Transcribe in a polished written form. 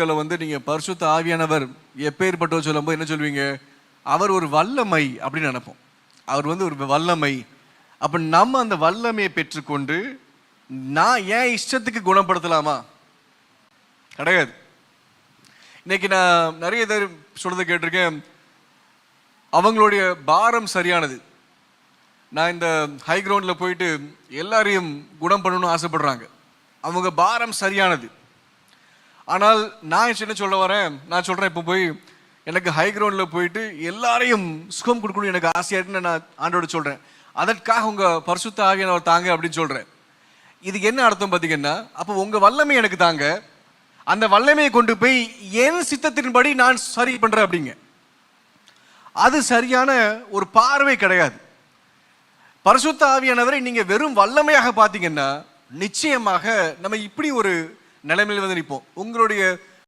வந்து நீங்க பரிசுத்த ஆவியானவர் எப்பேற்பட்டவர் சொல்லும்போது என்ன சொல்வீங்க? அவர் ஒரு வல்லமை அப்படின்னு நினைப்போம். அவர் வந்து ஒரு வல்லமை. அப்ப நம்ம அந்த வல்லமையை பெற்றுக்கொண்டு நான் ஏன் இஷ்டத்துக்கு குணப்படுத்தலாமா? கிடையாது. இன்னைக்கு நான் நிறைய பேர் சொல்றதை கேட்டிருக்கேன். அவங்களுடைய பாரம் சரியானது. நான் இந்த ஹை கிரவுண்டில் போயிட்டு எல்லாரையும் குணம் பண்ணணும்னு ஆசைப்படுறாங்க. அவங்க பாரம் சரியானது. ஆனால் நான் என்ன சொல்ல வரேன், நான் சொல்கிறேன், இப்போ போய் எனக்கு ஹை கிரவுண்டில் போயிட்டு எல்லாரையும் சுகம் கொடுக்கணும் எனக்கு ஆசையாக இருக்குன்னு நான் ஆண்டோட சொல்கிறேன். அதற்காக உங்கள் பரிசுத்த ஆவியானவர் தாங்க அப்படின்னு சொல்கிறேன். இதுக்கு என்ன அர்த்தம் பார்த்தீங்கன்னா, அப்போ உங்கள் வல்லமை எனக்கு தாங்க, அந்த வல்லமையை கொண்டு போய் என் சித்தத்தின்படி நான் சரி பண்ணுறேன் அப்படிங்க. அது சரியான ஒரு பார்வை கிடையாது. பரிசுத்த ஆவியானவரை நீங்கள் வெறும் வல்லமையாக பார்த்தீங்கன்னா நிச்சயமாக நம்ம இப்படி ஒரு நிலைமையில் வந்து நிற்போம். உங்களுடைய